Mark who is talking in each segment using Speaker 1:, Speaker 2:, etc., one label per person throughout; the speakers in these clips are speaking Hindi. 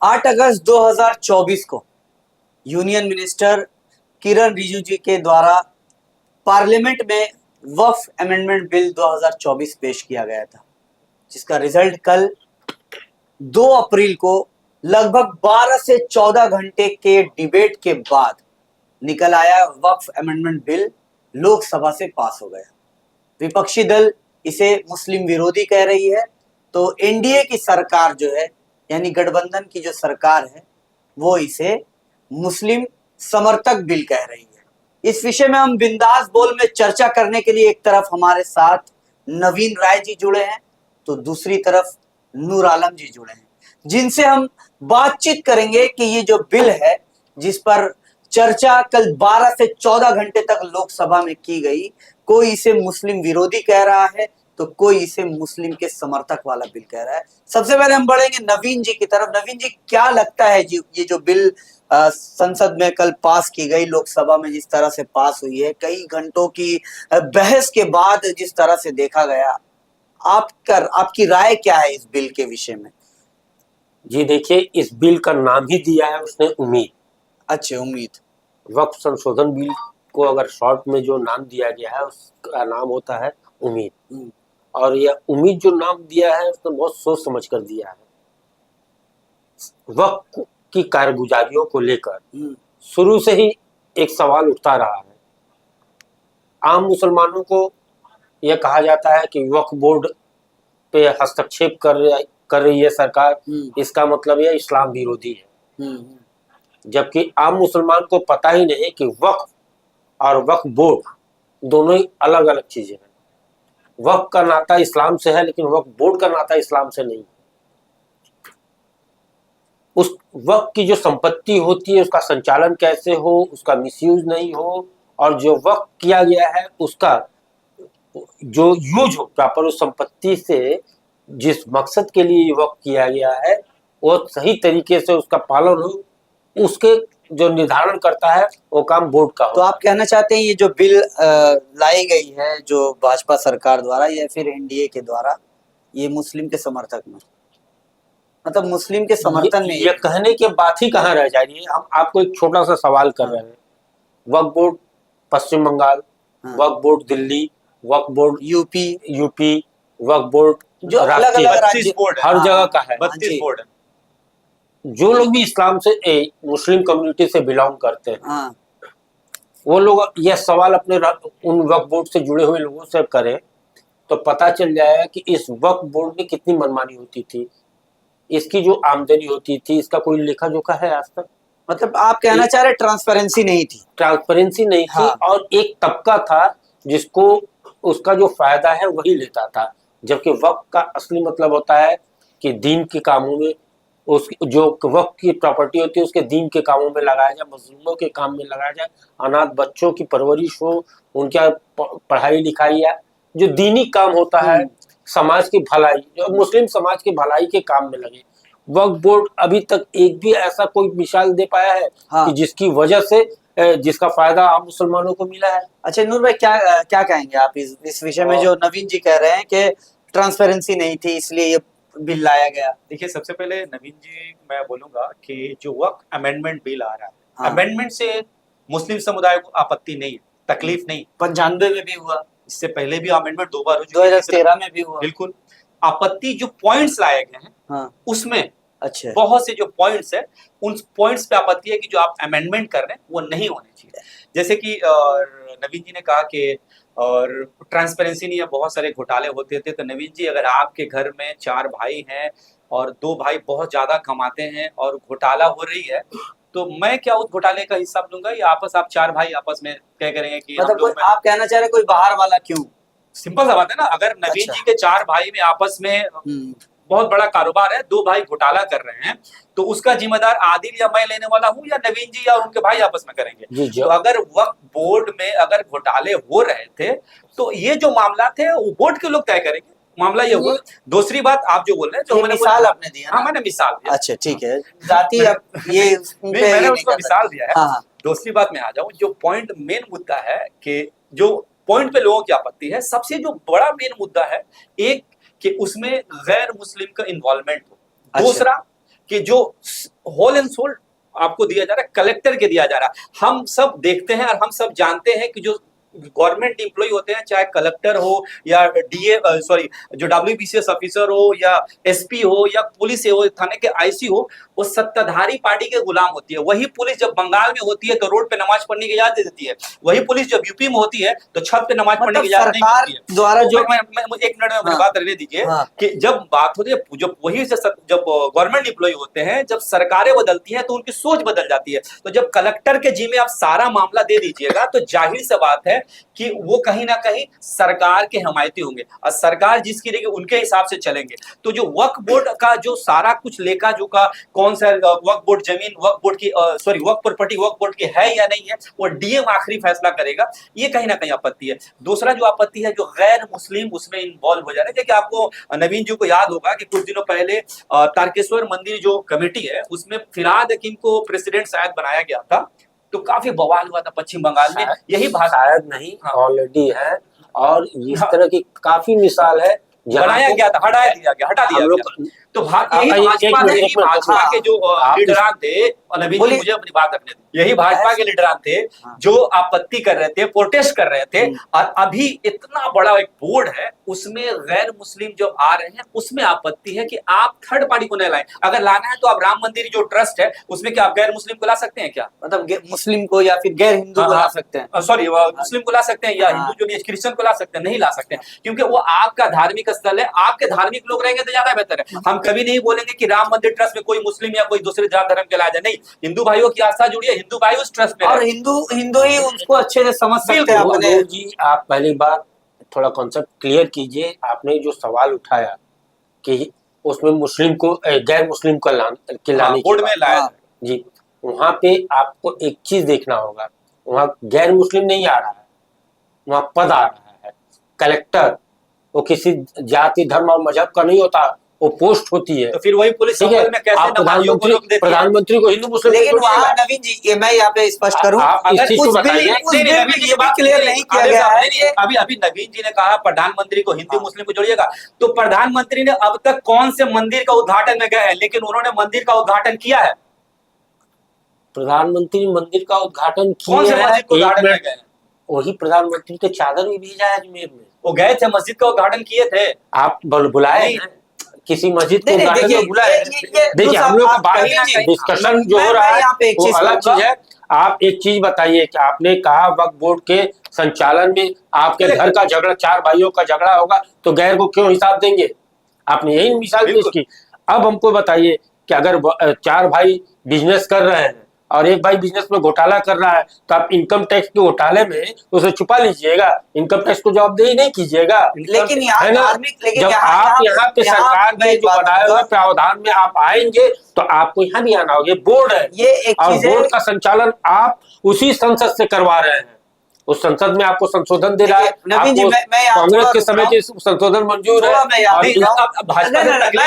Speaker 1: 8 अगस्त 2024 को यूनियन मिनिस्टर किरण रिजिजू के द्वारा पार्लियामेंट में वक्फ अमेंडमेंट बिल 2024 पेश किया गया था, जिसका रिजल्ट कल 2 अप्रैल को लगभग 12 से 14 घंटे के डिबेट के बाद निकल आया। वक्फ अमेंडमेंट बिल लोकसभा से पास हो गया। विपक्षी दल इसे मुस्लिम विरोधी कह रही है, तो एनडीए की सरकार जो है, यानी गठबंधन की जो सरकार है, वो इसे मुस्लिम समर्थक बिल कह रही है। इस विषय में हम बिंदास बोल में चर्चा करने के लिए एक तरफ हमारे साथ नवीन राय जी जुड़े हैं, तो दूसरी तरफ नूर आलम जी जुड़े हैं, जिनसे हम बातचीत करेंगे कि ये जो बिल है, जिस पर चर्चा कल 12 से 14 घंटे तक लोकसभा में की गई, कोई इसे मुस्लिम विरोधी कह रहा है तो कोई इसे मुस्लिम के समर्थक वाला बिल कह रहा है। सबसे पहले हम बढ़ेंगे नवीन जी की तरफ। नवीन जी, क्या लगता है जी, ये जो बिल संसद में कल पास की गई, लोकसभा में जिस तरह से पास हुई है, कई घंटों की बहस के बाद जिस तरह से देखा गया, आपकी राय क्या है इस बिल के विषय में?
Speaker 2: जी देखिए, इस बिल का नाम ही दिया है उसने उम्मीद।
Speaker 1: अच्छा, उम्मीद।
Speaker 2: वक्फ संशोधन बिल को अगर शॉर्ट में जो नाम दिया गया है उसका नाम होता है उम्मीद। और यह उम्मीद जो नाम दिया है उसने बहुत सोच समझ कर दिया है। वक्फ की कारगुजारियों को लेकर शुरू से ही एक सवाल उठता रहा है। आम मुसलमानों को यह कहा जाता है कि वक्फ बोर्ड पे हस्तक्षेप कर रही है सरकार, इसका मतलब यह इस्लाम विरोधी है। जबकि आम मुसलमान को पता ही नहीं कि वक्फ और वक्फ बोर्ड दोनों ही अलग अलग चीजें हैं। वक्फ का नाता इस्लाम से है, लेकिन वक्फ बोर्ड का नाता इस्लाम से नहीं। उस वक्फ की जो संपत्ति होती है उसका संचालन कैसे हो, उसका मिसयूज नहीं हो, और जो वक्फ किया गया है उसका जो यूज हो प्रॉपर, उस संपत्ति से जिस मकसद के लिए वक्फ किया गया है वो सही तरीके से उसका पालन हो, उसके जो निर्धारण करता है वो काम बोर्ड का हो।
Speaker 1: तो आप कहना चाहते हैं ये जो बिल लाई गई है जो भाजपा सरकार द्वारा या फिर एनडीए के द्वारा, ये मुस्लिम के समर्थक में, मतलब मुस्लिम के समर्थन में,
Speaker 2: ये कहने की बात ही कहाँ रह जाएगी। हम आपको एक छोटा सा सवाल कर रहे हैं। वक्फ बोर्ड पश्चिम बंगाल, वक्फ बोर्ड दिल्ली, वक्फ बोर्ड यूपी, वक्फ बोर्ड
Speaker 1: जो अलग अलग राज्य,
Speaker 2: हर जगह का है।
Speaker 3: 32 बोर्ड है।
Speaker 2: जो लोग भी इस्लाम से मुस्लिम कम्युनिटी से बिलोंग करते हैं, वो लोग यह सवाल अपने उन वक्फ बोर्ड से जुड़े हुए लोगों से करें तो पता चल जाएगा कि इस वक्फ बोर्ड में कितनी मनमानी होती थी, इसकी जो आमदनी होती थी, इसका कोई लेखा जोखा है आज तक?
Speaker 1: मतलब आप कहना चाह रहे ट्रांसपेरेंसी नहीं थी?
Speaker 2: ट्रांसपेरेंसी नहीं थी। और एक तबका था जिसको उसका जो फायदा है वही लेता था, जबकि वक्फ का असली मतलब होता है कि दीन के कामों में, उस जो वक्फ की प्रॉपर्टी होती है उसके दीन के कामों में लगाया जाए, मजलूमों के काम में लगाया जाए, अनाथ बच्चों की परवरिश हो, उनका पढ़ाई लिखाई या जो दीनी काम होता है, समाज की भलाई, जो मुस्लिम समाज की भलाई के काम में लगे। वक्फ बोर्ड अभी तक एक भी ऐसा कोई मिसाल दे पाया है कि जिसकी वजह से जिसका फायदा आम मुसलमानों को मिला है?
Speaker 1: अच्छा नूर भाई, क्या कहेंगे आप इस विषय में जो नवीन जी कह रहे हैं कि ट्रांसपेरेंसी नहीं थी इसलिए ये बिल लाया गया?
Speaker 3: देखिए, सबसे पहले नवीन जी मैं बोलूंगा कि जो वक्फ अमेंडमेंट बिल आ रहा है, अमेंडमेंट से मुस्लिम समुदाय को आपत्ति नहीं है, तकलीफ नहीं।
Speaker 1: 95 में भी हुआ,
Speaker 3: इससे पहले भी अमेंडमेंट 2 बार हो चुका,
Speaker 1: 2013 में भी हुआ।
Speaker 3: बिल्कुल। आपत्ति जो पॉइंट्स लाए गए हैं उसमें
Speaker 1: अच्छा,
Speaker 3: बहुत से जो पॉइंट्स है, उन पॉइंट्स पे आपत्ति है कि जो आप अमेंडमेंट कर रहे हैं वो नहीं होने चाहिए। जैसे कि नवीन जी ने कहा कि और ट्रांसपेरेंसी नहीं है, बहुत सारे घोटाले होते थे। तो नवीन जी, अगर आपके घर में 4 भाई हैं और 2 भाई बहुत ज्यादा कमाते हैं और घोटाला हो रही है, तो मैं क्या उस घोटाले का हिसाब दूंगा, या आप 4 भाई आपस में क्या करेंगे कि
Speaker 1: मतलब आप कहना चाह रहे कोई बाहर वाला क्यों?
Speaker 3: सिंपल सा बात है ना। अगर नवीन जी के 4 भाई में आपस में बहुत बड़ा कारोबार है, 2 भाई घोटाला कर रहे हैं, तो उसका जिम्मेदार आदिल या मैं लेने वाला हूं, या नवीन जी या उनके भाई आपस में करेंगे? तो अगर वक्फ बोर्ड में अगर घोटाले हो रहे थे तो ये जो मामला थे वो बोर्ड के लोग तय करेंगे, मामला ये हुआ। दूसरी बात आप जो बोल रहे हैं, जो मैंने
Speaker 1: मिसाल आपने दिया।
Speaker 3: हाँ, मैंने मिसाल दिया।
Speaker 1: अच्छा, ठीक है, जाति ये
Speaker 3: मैंने उसको मिसाल दिया है। दूसरी बात में आ जाऊं, जो पॉइंट मेन मुद्दा है कि जो पॉइंट पे लोगों की आपत्ति है, सबसे जो बड़ा मेन मुद्दा है एक कि उसमें गैर मुस्लिम का इन्वॉल्वमेंट हो। दूसरा कि जो होल एंड सोल आपको दिया जा रहा है, कलेक्टर के दिया जा रहा है। हम सब देखते हैं और हम सब जानते हैं कि जो गवर्नमेंट एम्प्लॉय होते हैं, चाहे कलेक्टर हो या डीए सॉरी जो डब्ल्यूबीसीएस ऑफिसर हो या एसपी हो या पुलिस हो, थाने के आईसी हो, वो सत्ताधारी पार्टी के गुलाम होती है। वही पुलिस जब बंगाल में होती है तो रोड पे नमाज पढ़ने की इजाजत दे देती है, वही पुलिस जब यूपी में होती है तो छत पे नमाज पढ़ने की इजाजत नहीं
Speaker 1: सरकार
Speaker 3: होती है।
Speaker 1: द्वारा जो
Speaker 3: मुझे एक मिनट में मेरी
Speaker 1: हाँ,
Speaker 3: बात करने दीजिए
Speaker 1: हाँ,
Speaker 3: कि जब बात होती है, जब वही से जब गवर्नमेंट एम्प्लॉय होते हैं, जब सरकारें बदलती हैं तो उनकी सोच बदल जाती है। तो जब कलेक्टर के जिम्मे आप सारा मामला दे दीजिएगा तो जाहिर सी बात है कि वो कहीं ना कहीं सरकार के हमायती होंगे और सरकार जिसकी रहेगी उनके हिसाब से चलेंगे। तो जो वक्फ बोर्ड का जो सारा कुछ लेखा जोखा, कौन सा वक्फ बोर्ड जमीन वक्फ बोर्ड की सॉरी वक्फ प्रॉपर्टी वक्फ बोर्ड की है या नहीं है, वो डीएम आखिरी फैसला करेगा। ये कहीं ना कहीं आपत्ति है। दूसरा जो आपत्ति है, जो गैर मुस्लिम उसमें इन्वॉल्व हो जा रहे हैं। देखिए, आपको नवीन जी को याद होगा कि कुछ दिनों पहले तारकेश्वर मंदिर जो कमेटी है उसमें फिरहाद हकीम को प्रेसिडेंट शायद बनाया गया था, तो काफी बवाल हुआ था पश्चिम बंगाल में। यही भाषा
Speaker 2: शायद नहीं,
Speaker 3: हाँ।
Speaker 2: ऑलरेडी है और इस तरह की काफी मिसाल है
Speaker 3: बनाया गया था, हटा दिया गया। तो यही भाजपा है, यही भाजपा के जो लीडरान थे, और नवीन जी मुझे अपनी बात रखने दें, यही भाजपा के लीडरान थे जो आपत्ति कर रहे थे, प्रोटेस्ट कर रहे थे। और अभी इतना बड़ा एक बोर्ड है, उसमें गैर मुस्लिम जो आ रहे हैं, उसमें आपत्ति है कि आप थर्ड पार्टी को नहीं लाएं। अगर लाना है तो आप राम मंदिर जो ट्रस्ट है उसमें क्या आप गैर मुस्लिम को ला सकते हैं क्या?
Speaker 1: मतलब मुस्लिम को या फिर गैर हिंदू को ला सकते हैं?
Speaker 3: सॉरी, मुस्लिम को ला सकते हैं या हिंदू जो नहीं क्रिश्चियन को ला सकते हैं? नहीं ला सकते हैं, क्योंकि वो आपका धार्मिक स्थल है। आपके धार्मिक लोग रहेंगे तो ज्यादा बेहतर है। हम कभी नहीं बोलेंगे कि राम मंदिर ट्रस्ट में कोई मुस्लिम या कोई दूसरे जात धर्म के लाया जाए, नहीं, हिंदू भाइयों की आस्था जुड़ी है, हिंदू भाई उस ट्रस्ट में
Speaker 1: और हिंदू ही उसको अच्छे से समझ सकते हैं अपने।
Speaker 2: जी, आप पहली बार थोड़ा कॉन्सेप्ट क्लियर कीजिए। आपने जो सवाल उठाया कि उसमें मुस्लिम को गैर मुस्लिम को लाने
Speaker 3: बोर्ड में लाया
Speaker 2: जी, वहां पे आपको एक चीज देखना होगा, वहां गैर मुस्लिम नहीं आ रहा है, वहां पद आ रहा है। कलेक्टर वो किसी जाति धर्म और मजहब का नहीं होता, वो पोस्ट होती है।
Speaker 3: तो फिर वही पुलिस में कैसे
Speaker 2: प्रधानमंत्री को हिंदू मुस्लिम,
Speaker 1: लेकिन वहाँ नवीन जी ये मैं यहाँ पे स्पष्ट करूँ,
Speaker 2: अगर
Speaker 1: उस बिल में ये बात क्लियर नहीं किया गया है।
Speaker 3: अभी नवीन जी ने कहा प्रधानमंत्री को हिंदू मुस्लिम को जोड़िएगा, तो प्रधानमंत्री ने अब तक कौन से मंदिर का उद्घाटन में गए हैं? लेकिन उन्होंने मंदिर का उद्घाटन किया है।
Speaker 2: प्रधानमंत्री मंदिर का उद्घाटन
Speaker 3: कौन से मंदिर का उद्घाटन में गए?
Speaker 2: वही प्रधानमंत्री के चादर भी भेजा है अजमेर में,
Speaker 3: वो गए थे, मस्जिद का उद्घाटन किए थे।
Speaker 2: आप बुलाए किसी मस्जिद को उद्घाटन में बुलाए? देखिए, हम लोग का डिस्कशन जो हो रहा है वो अलग चीज है। आप एक चीज बताइए कि आपने कहा वक्फ बोर्ड के संचालन में आपके घर का झगड़ा, 4 भाइयों का झगड़ा होगा तो गैर को क्यों हिसाब देंगे? आपने यही मिसाल पेश की। अब हमको बताइए कि अगर 4 भाई बिजनेस कर रहे हैं और एक भाई बिजनेस में घोटाला कर रहा है, तो आप इनकम टैक्स के घोटाले में उसे छुपा लीजिएगा, इनकम टैक्स को जवाबदेही नहीं कीजिएगा।
Speaker 1: लेकिन यहाँ
Speaker 2: जब आप यहाँ पे सरकार के जो बनाए हुए प्रावधान में आप आएंगे तो आपको यहाँ भी आना होगा। बोर्ड है
Speaker 1: ये एक
Speaker 2: और
Speaker 1: चीज है,
Speaker 2: बोर्ड का संचालन आप उसी संसद से करवा रहे हैं। उस संसद में आपको संशोधन दे रहा है।
Speaker 1: नवीन जी, मैं
Speaker 2: कांग्रेस के समय के संशोधन मंजूर है।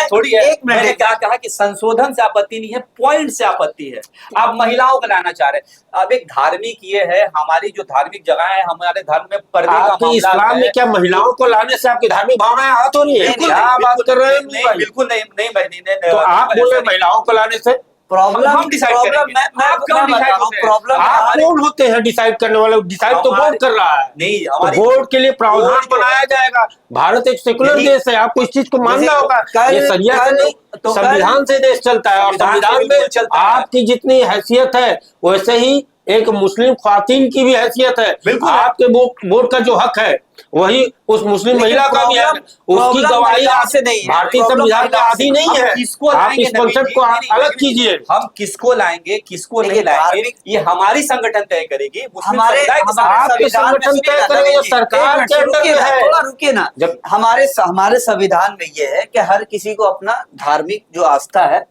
Speaker 3: थोड़ी है, मैंने क्या कहा कि संशोधन से आपत्ति नहीं है, पॉइंट से आपत्ति है। आप महिलाओं को लाना चाह रहे हैं। अब एक धार्मिक ये है, हमारी जो धार्मिक जगह है, हमारे धर्म में पर्दे का मामला है।
Speaker 2: इस्लाम में क्या महिलाओं को लाने से आपकी धार्मिक भावनाएं आहत हो रही है? क्या बात कर रहे हैं?
Speaker 3: बिल्कुल नहीं भाई,
Speaker 2: तो आप बोल रहे महिलाओं को लाने से
Speaker 3: प्रॉब्लम हम डिसाइड करेंगे। आप
Speaker 2: कौन होते हैं डिसाइड करने वाले? डिसाइड तो बोर्ड कर रहा है।
Speaker 3: नहीं,
Speaker 2: तो बोर्ड के लिए प्रावधान बनाया जाएगा। भारत एक सेकुलर देश है, आपको इस चीज को मानना होगा। ये सरिया से नहीं, संविधान से देश चलता है और संविधान में आपकी जितनी हैसियत है वैसे ही एक मुस्लिम ख्वातीन की भी हैसियत है। आपके बोर्ड का जो हक है वही उस मुस्लिम महिला का भी है, उसकी गवाही आपसे नहीं है। भारतीय संविधान का आदि नहीं है। आप इस कॉन्सेप्ट को अलग कीजिए।
Speaker 3: हम किसको लाएंगे, किसको नहीं लाएंगे, ये हमारी संगठन तय करेगी।
Speaker 1: हमारे
Speaker 2: संगठन तय करेंगे, सरकार के अंडर में है।
Speaker 1: थोड़ा रुकिए ना, जब हमारे संविधान में ये है कि हर किसी को अपना धार्मिक जो आस्था है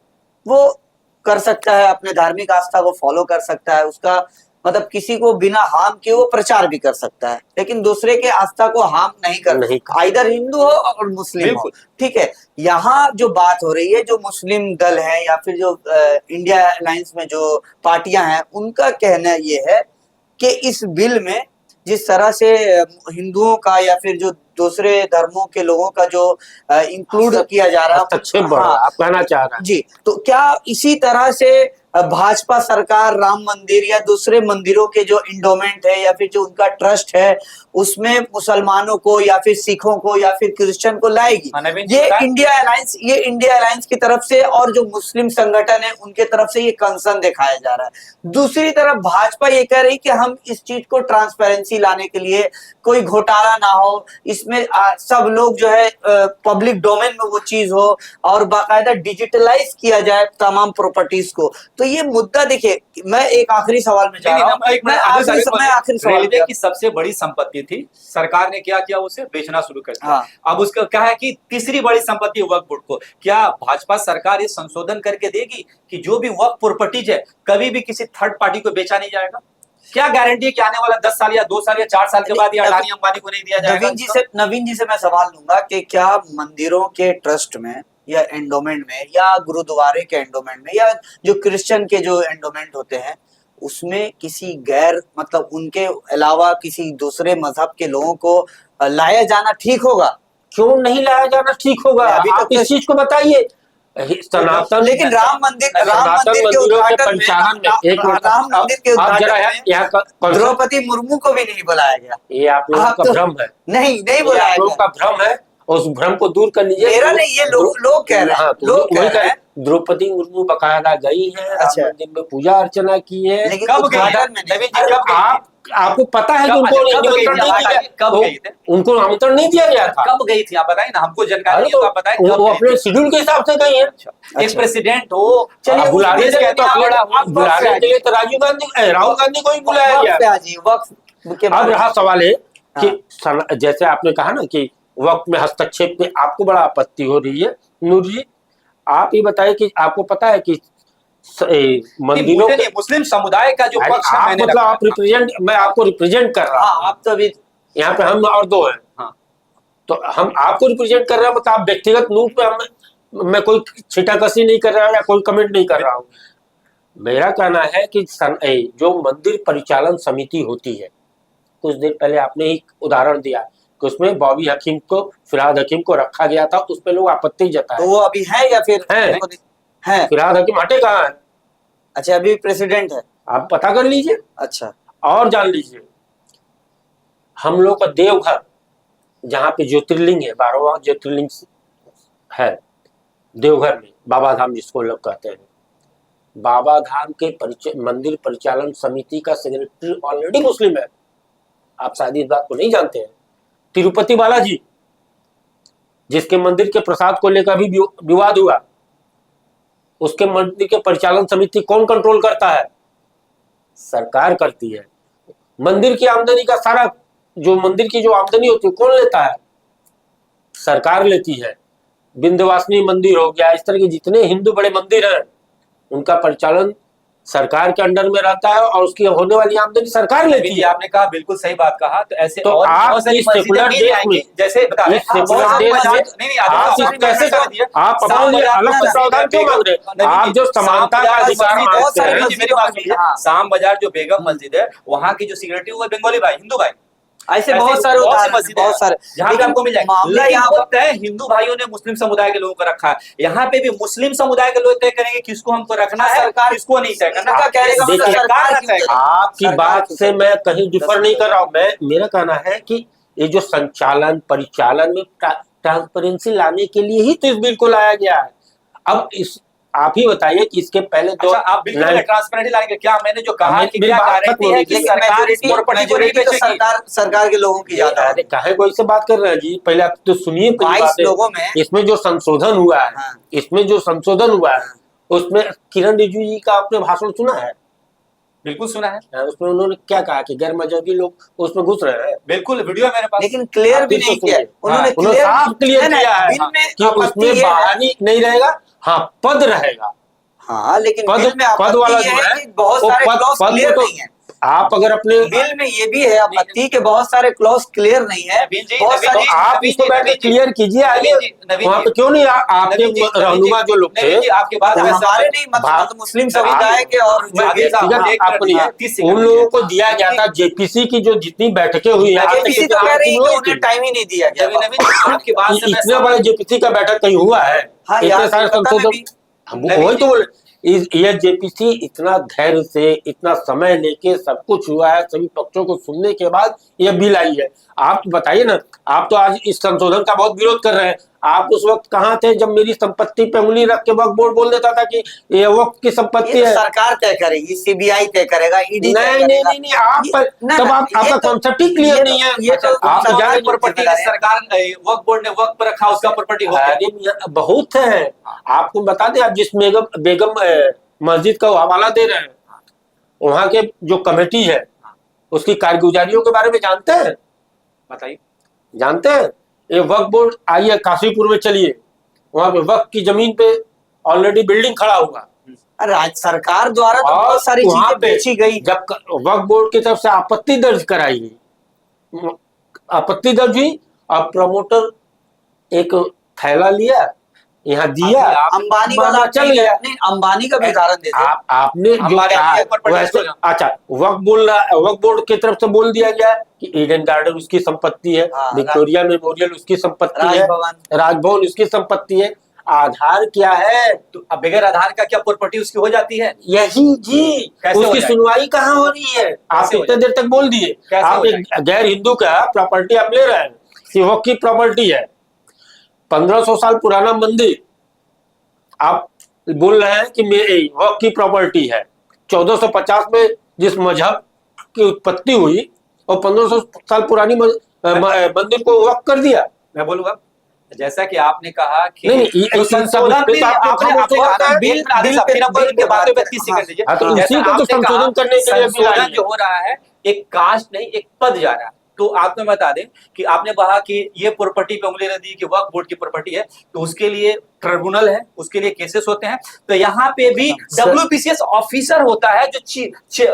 Speaker 1: वो कर सकता है, अपने धार्मिक आस्था को फॉलो कर सकता है, उसका मतलब किसी को बिना हार्म के वो प्रचार भी कर सकता है, लेकिन दूसरे के आस्था को हार्म नहीं कर, इधर हिंदू हो और मुस्लिम हो। ठीक है, यहाँ जो बात हो रही है, जो मुस्लिम दल है या फिर जो इंडिया अलायंस में जो पार्टियां हैं, उनका कहना ये है कि इस बिल में जिस तरह से हिंदुओं का या फिर जो दूसरे धर्मों के लोगों का जो इंक्लूड किया जा रहा है,
Speaker 2: हस्तक्षेप बढ़ रहा है, आप कहना चाह रहे हैं।
Speaker 1: जी, तो क्या इसी तरह से भाजपा सरकार राम मंदिर या दूसरे मंदिरों के जो इंडोमेंट है या फिर जो उनका ट्रस्ट है उसमें मुसलमानों को या फिर सिखों को या फिर क्रिश्चियन को लाएगी? ये इंडिया अलायंस की तरफ से और जो मुस्लिम संगठन है उनके तरफ से ये कंसर्न दिखाया जा रहा है। दूसरी तरफ भाजपा ये कह रही कि हम इस चीज को ट्रांसपेरेंसी लाने के लिए, कोई घोटाला ना हो, इसमें सब लोग जो है पब्लिक डोमेन में वो चीज हो और बाकायदा डिजिटलाइज किया जाए तमाम प्रॉपर्टीज को। तो ये मुद्दा देखिए, मैं एक आखिरी सवाल में जा रहा हूं, मैं आखिरी सवाल
Speaker 3: रेलवे की सबसे बड़ी संपत्ति थी, सरकार ने क्या किया, उसे बेचना शुरू कर दिया।
Speaker 1: हाँ।
Speaker 3: अब उसका क्या है कि तीसरी बड़ी संपत्ति वक्फ बोर्ड को, क्या भाजपा सरकार ये संशोधन करके देगी कि जो भी वक्फ प्रॉपर्टीज है कभी भी किसी थर्ड पार्टी को बेचा नहीं जाएगा? क्या गारंटी है कि आने वाला 10 साल या 2 साल या 4 साल के बाद ये अडानी अंबानी को नहीं दिया जाएगा?
Speaker 1: नवीन जी से मैं सवाल लूंगा कि क्या मंदिरों के ट्रस्ट में या एंडोमेंट में या गुरुद्वारे के एंडोमेंट में या जो क्रिश्चियन के जो एंडोमेंट होते हैं उसमें किसी गैर मतलब उनके अलावा किसी दूसरे मजहब के लोगों को लाया जाना ठीक होगा?
Speaker 2: क्यों नहीं लाया जाना ठीक होगा?
Speaker 1: अभी
Speaker 2: आप इस चीज को बताइए। सनातन,
Speaker 1: लेकिन राम मंदिर के उद्घाटन में द्रौपदी मुर्मू को भी नहीं बुलाया गया।
Speaker 2: ये आप लोगों का भ्रम है।
Speaker 1: नहीं बुलाया गया,
Speaker 2: लोगों का भ्रम है, उस भ्रम को दूर कर लीजिए।
Speaker 1: मेरा नहीं, ये लोग कह रहे हैं, लोग कह रहे हैं।
Speaker 2: द्रौपदी मुर्मू बकायदा गई है, राम मंदिर में पूजा अर्चना की है।
Speaker 1: लेकिन
Speaker 3: कब गई?
Speaker 2: आपको पता है कि उनको निमंत्रण नहीं दिया?
Speaker 3: कब गई थी?
Speaker 2: उनको आमंत्रण नहीं दिया गया था।
Speaker 3: कब गई थी आप बताइए ना, हमको जानकारी है तो आप बताएं।
Speaker 2: वो अपने शेड्यूल के हिसाब से गई है।
Speaker 3: एक प्रेसिडेंट हो,
Speaker 1: चलिए
Speaker 2: बुलाने के लिए तो राहुल गांधी को ही बुलाया गया। अब रहा सवाल है कि जैसे आपने कहा ना कि वक्त में हस्तक्षेप में आपको बड़ा आपत्ति हो रही है, नूर जी आप ये बताइए कि आपको पता है कि मंदिरों के
Speaker 3: मुस्लिम समुदाय का जो पक्ष है,
Speaker 2: मतलब आप रिप्रेजेंट, मैं आपको रिप्रेजेंट कर रहा हूँ।
Speaker 1: आप तो अभी
Speaker 2: यहाँ पे हम और दो हैं।
Speaker 3: हाँ।
Speaker 2: तो हम आपको रिप्रेजेंट कर रहे हैं, मतलब आप व्यक्तिगत रूप पे मैं कोई छिटाकसी नहीं कर रहा हूँ या कोई कमेंट नहीं कर रहा हूँ। मेरा कहना है कि जो मंदिर परिचालन समिति होती है, कुछ देर पहले आपने एक उदाहरण दिया कि उसमें बॉबी हकीम को, फिरहाद हकीम को रखा गया था, उस पर लोग आपत्ति जताए।
Speaker 1: तो वो अभी है या फिर
Speaker 2: है? फिरहाद हकीम हटे कहाँ है?
Speaker 1: अच्छा, अभी प्रेसिडेंट है,
Speaker 2: आप पता कर लीजिए।
Speaker 1: अच्छा,
Speaker 2: और जान लीजिए, हम लोग का देवघर जहाँ पे ज्योतिर्लिंग है, 12वां ज्योतिर्लिंग है देवघर में, बाबा धाम जिसको लोग कहते हैं, बाबा धाम के मंदिर परिचालन समिति का सेक्रेटरी ऑलरेडी मुस्लिम है। आप शायद इस बात को नहीं जानते हैं। तिरुपति बालाजी, जिसके मंदिर के प्रसाद को लेकर भी विवाद हुआ, उसके मंदिर के परिचालन समिति कौन कंट्रोल करता है? सरकार करती है। मंदिर की आमदनी का सारा, जो मंदिर की जो आमदनी होती है कौन लेता है? सरकार लेती है। विंध्यवासिनी मंदिर हो गया, इस तरह के जितने हिंदू बड़े मंदिर हैं उनका परिचालन सरकार के अंडर में रहता है और उसकी होने वाली आमदनी सरकार लेती है।
Speaker 3: आपने कहा बिल्कुल सही बात कहा। तो ऐसे
Speaker 2: तो
Speaker 3: और
Speaker 2: आप इस सेकुलर देश में,
Speaker 3: जैसे
Speaker 2: आप अपने लिए अलग प्रावधान क्यों मांग रहे हैं? आप जो समानता का अधिकार मांगते हैं।
Speaker 3: मेरी बात सुनिए, शाम बाजार जो बेगम मस्जिद है, वहाँ की जो सिक्योरिटी वो बंगाली भाई, हिंदू भाई,
Speaker 1: ऐसे बहुत सारे बहुत सारे
Speaker 3: जहाँ पे आपको मिल जाएगा।
Speaker 1: मामला
Speaker 3: लेकिन
Speaker 1: यहाँ
Speaker 3: वो तय हिंदू भाइयों ने मुस्लिम समुदाय के लोगों को रखा है। यहाँ पे भी मुस्लिम समुदाय के लोग तय करेंगे किसको हमको रखना है, सरकार किसको नहीं तय करना।
Speaker 2: आपकी बात से मैं कहीं डिफर नहीं कर रहा हूँ। मेरा कहना है कि ये जो संचालन परिचालन में ट्रांसपेरेंसी लाने के लिए ही तो इस बिल को लाया गया है। अब इस आप ही बताइए कि इसके पहले दो
Speaker 3: आप बिल्कुल ट्रांसपेरेंसी लाएंगे क्या? मैंने जो कहा कि क्या गारंटी है कि
Speaker 1: सरकार के लोगों की ज्यादा है।
Speaker 2: काहे को इससे बात कर रहे हैं जी? पहले आप तो सुनिए।
Speaker 1: 22 लोगों में
Speaker 2: इसमें जो संशोधन हुआ है, इसमें जो संशोधन हुआ है उसमें किरण रिजिजू जी का आपने भाषण सुना है?
Speaker 3: बिल्कुल सुना है।
Speaker 2: उसमें उन्होंने क्या कहा कि गैर मजहबी लोग उसमें घुस रहे हैं।
Speaker 3: बिल्कुल वीडियो मेरे पास,
Speaker 1: लेकिन क्लियर भी नहीं किया उन्होंने
Speaker 2: साफ क्लियर किया है कि उसमें बहाली नहीं रहेगा। हाँ, पद रहेगा।
Speaker 1: हाँ, लेकिन
Speaker 2: पद वाला जो है
Speaker 1: बहुत सारे क्लॉज क्लियर नहीं है।
Speaker 2: आप अगर अपने
Speaker 1: बिल में ये भी है आपत्ति के बहुत सारे क्लॉज क्लियर नहीं है,
Speaker 3: नवीन जी,
Speaker 1: बहुत
Speaker 3: नवीन
Speaker 1: सारी
Speaker 3: जी,
Speaker 2: आप
Speaker 3: नवीन
Speaker 2: इसको
Speaker 3: जी,
Speaker 2: बैठ के
Speaker 3: नवीन जी,
Speaker 2: क्लियर कीजिए आगे।
Speaker 3: नवीन जी, नवीन
Speaker 2: वहाँ
Speaker 3: जी,
Speaker 2: पे क्यों नहीं आपके
Speaker 3: नवीन जी,
Speaker 2: रहनुमा जो लोग थे,
Speaker 3: नवीन जी, आपकी बात
Speaker 1: तो
Speaker 3: मैं
Speaker 1: हमारे
Speaker 3: सहमत
Speaker 1: नहीं
Speaker 3: हूँ।
Speaker 1: मतलब मुस्लिम
Speaker 3: नवीन जी,
Speaker 1: समुदाय के और जो
Speaker 3: आदिल
Speaker 1: भी
Speaker 3: साहब,
Speaker 2: ठीक है,
Speaker 3: मुझे एक मिनट
Speaker 2: आपको
Speaker 3: दीजिए,
Speaker 2: नहीं,
Speaker 3: 30 सेकंड
Speaker 2: उन लोगों
Speaker 3: दीजिए।
Speaker 2: को दिया गया था जेपीसी की जो जितनी बैठकें हुई हैं, आज तक
Speaker 1: जेपीसी तो
Speaker 2: कितनी
Speaker 1: कह रही है कि
Speaker 2: हुई थी?
Speaker 1: उन्हें टाइम ही नहीं दिया गया।
Speaker 3: नवीन जी, आपकी बात से मैं
Speaker 2: इतने बड़े
Speaker 3: सहमत हूँ।
Speaker 2: जेपीसी का बैठक कहीं हुआ है?
Speaker 1: हाँ
Speaker 2: इतने
Speaker 1: यार,
Speaker 2: सारे
Speaker 1: कोलकाता में
Speaker 2: संशोधन,
Speaker 1: भी
Speaker 2: हम
Speaker 3: नवीन
Speaker 2: वही
Speaker 3: जी,
Speaker 2: तो बोले, ये जेपीसी इतना धैर्य से, इतना समय लेके सब कुछ हुआ है, सभी पक्षों को सुनने के बाद ये बिल आई है। आप बताइए ना, आप तो आज इस संशोधन का बहुत विरोध कर रहे हैं, आप उस वक्त कहाँ थे जब मेरी संपत्ति पे उंगली रख के वक्फ बोर्ड बोल देता था कि ये वक्त की
Speaker 1: ये
Speaker 2: संपत्ति
Speaker 1: तो
Speaker 2: है?
Speaker 1: सरकार तय करेगी, सीबीआई तय करेगा, ईडी तय
Speaker 2: नहीं नहीं
Speaker 1: करेगा।
Speaker 2: नहीं नहीं, आप
Speaker 1: ना,
Speaker 2: तब
Speaker 1: ना,
Speaker 2: आपका
Speaker 1: ये तो-
Speaker 2: कॉन्सेप्ट ही क्लियर नहीं है।
Speaker 1: ये तो
Speaker 2: आप
Speaker 1: सरकार
Speaker 2: जाने
Speaker 1: की
Speaker 3: प्रॉपर्टी
Speaker 1: जिम्मेदारी है।
Speaker 3: सरकार वक्फ बोर्ड ने वक्फ पर रखा, उसका प्रॉपर्टी हो गया।
Speaker 2: अरे बहुत है, आपको बता दें, आप जिस बेगम बेगम मस्जिद का हवाला दे रहे हैं, वहां के जो कमेटी है उसकी कारगुजारियों के बारे में जानते हैं?
Speaker 3: बताइए।
Speaker 2: जानते हैं? ये वक्फ बोर्ड, आइए काशीपुर में चलिए, वहां पे वक्फ की जमीन पे ऑलरेडी बिल्डिंग खड़ा हुआ,
Speaker 1: राज्य सरकार द्वारा तो
Speaker 2: और
Speaker 1: बहुत सारी
Speaker 2: वहां
Speaker 1: चीजें
Speaker 2: पे
Speaker 1: बेची गई।
Speaker 2: जब वक्फ बोर्ड की तरफ से आपत्ति दर्ज कराई गई, आपत्ति दर्ज हुई, अब प्रमोटर एक थैला लिया, यहाँ दिया,
Speaker 3: अभी आप
Speaker 1: अंबानी का
Speaker 2: माना
Speaker 1: नाम
Speaker 2: चल
Speaker 1: नहीं
Speaker 2: गया।
Speaker 1: नहीं, अंबानी का भी उदाहरण दे दे।
Speaker 2: आपने जो
Speaker 3: हमारे
Speaker 2: कहा
Speaker 3: यहाँ पर प्रॉपर्टी
Speaker 2: वैसे,
Speaker 3: हो जाए।
Speaker 2: अच्छा, वक्फ बोर्ड की तरफ से बोल दिया गया कि ईडन गार्डन उसकी संपत्ति है,
Speaker 1: हाँ,
Speaker 2: विक्टोरिया मेमोरियल उसकी संपत्ति है,
Speaker 1: राजभवन।
Speaker 2: राजभवन उसकी संपत्ति है। आधार क्या है?
Speaker 3: तो अब बगैर आधार का क्या प्रॉपर्टी उसकी हो जाती है?
Speaker 2: यही जी,
Speaker 3: कैसे हो
Speaker 2: उसकी
Speaker 3: जाएगी?
Speaker 2: सुनवाई कहाँ हो रही है? आप
Speaker 3: हो
Speaker 2: इतने देर तक बोल दिए,
Speaker 3: कैसे
Speaker 2: आप
Speaker 3: हो
Speaker 2: एक गैर हिंदू का प्रॉपर्टी आप ले रहे हैं, सिवक की प्रॉपर्टी है, 1500 साल पुराना मंदिर आप बोल रहे हैं कि मेरे वक्फ की प्रॉपर्टी है। 1450 में जिस मजहब की उत्पत्ति हुई और 1500 साल पुरानी मंदिर को वक्फ कर दिया।
Speaker 3: मैं बोलूंगा, जैसा कि आपने कहा कि
Speaker 2: नहीं, ये
Speaker 3: संशोधन
Speaker 2: बिल
Speaker 3: भी
Speaker 2: आपको
Speaker 3: आपने
Speaker 2: कहा
Speaker 3: आपने
Speaker 2: तो
Speaker 3: कहा ना,
Speaker 1: बिल-
Speaker 3: एक मिनट आदिल
Speaker 1: बिल
Speaker 3: साहब,
Speaker 1: पे-
Speaker 3: फिर आपको
Speaker 1: बिल
Speaker 3: इनके
Speaker 1: पे
Speaker 3: बातों
Speaker 1: बात
Speaker 3: पे
Speaker 1: कर-
Speaker 3: 30
Speaker 1: हाँ,
Speaker 3: सेकंड दीजिए।
Speaker 2: हाँ, तो
Speaker 3: जैसा
Speaker 2: इसी को तो
Speaker 3: आपने कहा,
Speaker 2: संशोधन करने के लिए बिल आई
Speaker 3: संशोधन
Speaker 2: है।
Speaker 3: जो हो रहा है, एक कास्ट नहीं, एक पद जा रहा है। तो आपको मैं बता दें कि आपने कहा कि ये प्रॉपर्टी पे उंगली रख दी कि वक्फ बोर्ड की प्रॉपर्टी है, तो उसके लिए ट्रिब्यूनल है, उसके लिए केसेस होते हैं। तो यहाँ पे भी WPCS ऑफिसर होता है जो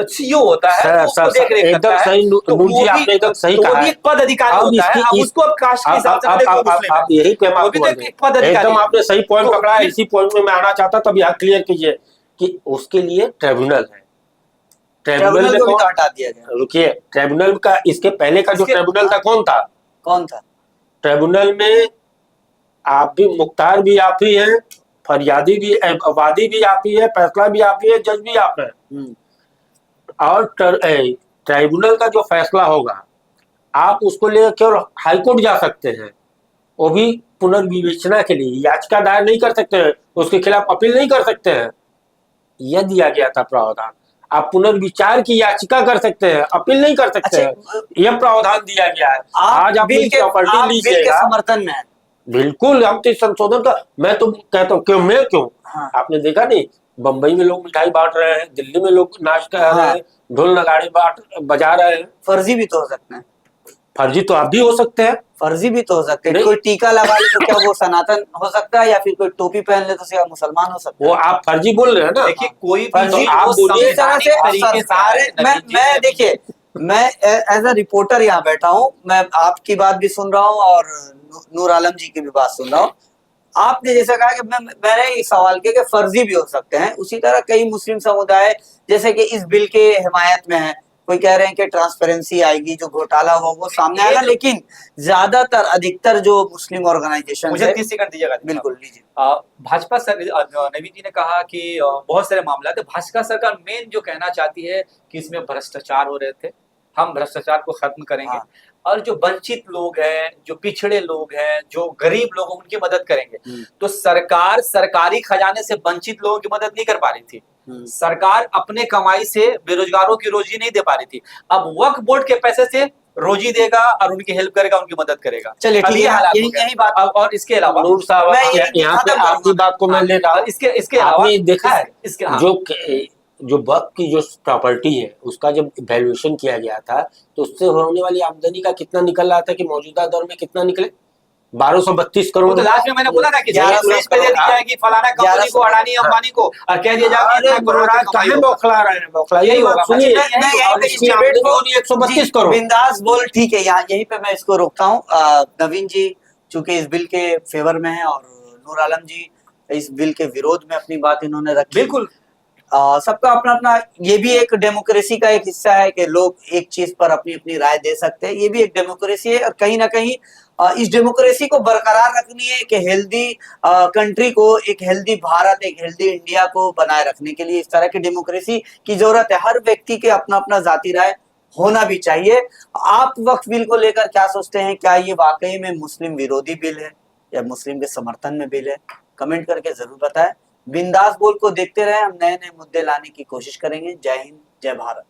Speaker 3: सीईओ होता है,
Speaker 2: सर,
Speaker 3: जो उसको
Speaker 2: सर,
Speaker 3: देख रेख
Speaker 2: एकदम
Speaker 3: करता है।
Speaker 2: सही,
Speaker 3: तो
Speaker 2: नूर
Speaker 3: वो
Speaker 2: जी,
Speaker 3: भी
Speaker 2: आपने एकदम सही
Speaker 3: तो वो
Speaker 2: कहा
Speaker 3: भी
Speaker 2: है।
Speaker 3: एक पद अधिकारी
Speaker 2: अब
Speaker 3: होता है।
Speaker 2: इसकी-
Speaker 3: अब
Speaker 2: इस-
Speaker 3: उसको अब कास्ट के हिसाब से बोले कि वो मुस्लिम है।
Speaker 2: आप यही पे
Speaker 3: वो भी तो एक पद अधिकारी
Speaker 2: एकदम
Speaker 3: है।
Speaker 2: आपने सही पॉइंट
Speaker 3: तो
Speaker 2: पकड़ा है।
Speaker 3: फिर-
Speaker 2: इसी पॉइंट में मैं आना चाहता, तब यहाँ क्लियर कीजिए कि उसके लिए ट्रिब्यूनल है। ट्रिब्यूनल
Speaker 1: ट्रिब्यूनल
Speaker 2: में
Speaker 1: को भी तो
Speaker 2: कौन,
Speaker 1: हटा दिया गया।
Speaker 2: रुकिए, ट्रिब्यूनल का इसके पहले का जो
Speaker 3: इसके-
Speaker 2: ट्रिब्यूनल था कौन था?
Speaker 1: कौन था?
Speaker 2: ट्रिब्यूनल में आप भी, मुख्तार भी आप ही हैं, फरियादी भी, वादी भी आप ही है, फैसला भी आप ही है, जज भी आप है। और ट्राइब्यूनल का जो फैसला होगा, आप उसको लेकर केवल हाईकोर्ट जा सकते हैं, वो भी पुनर्विवेचना के लिए। याचिका दायर नहीं कर सकते हैं, उसके खिलाफ अपील नहीं कर सकते हैं। यह दिया गया था प्रावधान। आप पुनर्विचार की याचिका कर सकते हैं, अपील नहीं कर सकते हैं, यह प्रावधान दिया गया है। आज आप
Speaker 1: बिल के
Speaker 2: प्रॉपर्टी
Speaker 1: बिल के
Speaker 2: लीजिएगा,
Speaker 1: समर्थन में है।
Speaker 2: बिल्कुल हम तो इस संशोधन का, मैं तो कहता हूँ, क्यों
Speaker 1: हाँ।
Speaker 2: आपने देखा नहीं, बंबई में लोग मिठाई बांट रहे हैं, दिल्ली में लोग नाच कर रहे हैं, ढोल नगाड़े बजा रहे हैं।
Speaker 1: फर्जी भी तो हो सकते हैं।
Speaker 2: फर्जी तो आप भी हो सकते हैं।
Speaker 1: फर्जी भी तो हो सकते हैं।
Speaker 2: नहीं।
Speaker 1: कोई टीका लगा ले तो क्या वो सनातन हो सकता है, या फिर कोई टोपी पहन ले तो क्या मुसलमान हो सकता है?
Speaker 2: वो आप फर्जी बोल रहे हैं ना।
Speaker 3: देखिए, कोई भी
Speaker 1: फर्जी
Speaker 3: चीज
Speaker 2: आप
Speaker 3: वो
Speaker 2: बोलिए,
Speaker 1: इस तरह
Speaker 3: संवैधानिक
Speaker 1: से
Speaker 3: तरीके से
Speaker 1: सारे
Speaker 3: है। नवीन जी,
Speaker 1: मैं देखिए, मैं एज अ रिपोर्टर यहाँ बैठा हूँ, मैं आपकी बात भी सुन रहा हूँ और नूर आलम जी की भी बात सुन रहा हूँ। आपने जैसा कहा कि मैंने इस सवाल किया कि फर्जी भी हो सकते हैं, उसी तरह कई मुस्लिम समुदाय जैसे कि इस बिल के हिमायत में है। कोई कह रहे हैं कि ट्रांसपेरेंसी आएगी, जो घोटाला हुआ वो सामने आएगा, लेकिन ज्यादातर अधिकतर जो मुस्लिम ऑर्गेनाइजेशन
Speaker 3: मुझे 30 सेकंड दीजिएगा।
Speaker 1: बिल्कुल लीजिए।
Speaker 3: भाजपा नवीन जी ने कहा कि बहुत सारे मामला थे। भाजपा सरकार मेन जो कहना चाहती है कि इसमें भ्रष्टाचार हो रहे थे, हम भ्रष्टाचार को खत्म करेंगे। और जो वंचित लोग हैं, जो पिछड़े लोग हैं, जो गरीब लोग हैं, उनकी मदद करेंगे। तो सरकार सरकारी खजाने से वंचित लोगों की मदद नहीं कर पा रही थी। सरकार अपने कमाई से बेरोजगारों की रोजी नहीं दे पा रही थी। अब वक्फ बोर्ड के पैसे से रोजी देगा और उनकी हेल्प करेगा, उनकी मदद करेगा।
Speaker 1: चलिए ठीक है, यही बात।
Speaker 3: और इसके अलावा
Speaker 2: नूर साहब,
Speaker 1: मैं
Speaker 2: यहाँ पे आपकी बात को मैं ले रहा हूँ।
Speaker 3: इसके अलावा
Speaker 2: आपने देखा है
Speaker 3: इसके
Speaker 2: जो वक्फ की जो प्रॉपर्टी है, उसका जब वैल्यूएशन किया गया था, तो उससे होने वाली आमदनी का कितना निकल रहा था कि मौजूदा दौर में कितना निकले? 1232 करोड़।
Speaker 3: तो लास्ट में मैंने बोला था कि
Speaker 1: 1100
Speaker 3: स्टेज पे दे दी
Speaker 2: करोड़।
Speaker 3: जाएगी फलाना कंपनी को, अडानी अंबानी को, और कह दिया जाएगा
Speaker 2: अरे
Speaker 3: इतना करोड़
Speaker 2: महाराज
Speaker 3: की
Speaker 2: काहे
Speaker 3: कमाई होगी।
Speaker 2: बौखला रहे हैं, बौखला
Speaker 3: यही
Speaker 2: यही बात
Speaker 3: होगा।
Speaker 2: सुनिए।
Speaker 3: अच्छा,
Speaker 1: मैं यहीं
Speaker 2: और
Speaker 1: पे इस
Speaker 2: इसकी
Speaker 1: डिबेट
Speaker 2: आमदनी
Speaker 1: को
Speaker 2: होनी 132
Speaker 1: जी,
Speaker 2: करोड़।
Speaker 1: बिंदास बोल, ठीक है, यहाँ यहीं पे मैं इसको रोकता हूँ। नवीन जी चूंकि इस बिल के फेवर में है और नूर आलम जी इस बिल के विरोध में अपनी बात इन्होंने रखी।
Speaker 3: बिल्कुल।
Speaker 1: सबका अपना अपना, ये भी एक डेमोक्रेसी का एक हिस्सा है कि लोग एक चीज पर अपनी अपनी राय दे सकते हैं, ये भी एक डेमोक्रेसी है। और कहीं ना कहीं इस डेमोक्रेसी को बरकरार रखनी है कि हेल्दी कंट्री को, एक हेल्दी भारत, एक हेल्दी इंडिया को बनाए रखने के लिए इस तरह की डेमोक्रेसी की जरूरत है। हर व्यक्ति के अपना अपना जाती राय होना भी चाहिए। आप वक्फ बिल को लेकर क्या सोचते हैं? क्या ये वाकई में मुस्लिम विरोधी बिल है या मुस्लिम के समर्थन में बिल है? कमेंट करके जरूर बताएं। बिंदास बोल को देखते रहे, हम नए नए मुद्दे लाने की कोशिश करेंगे। जय हिंद, जय भारत।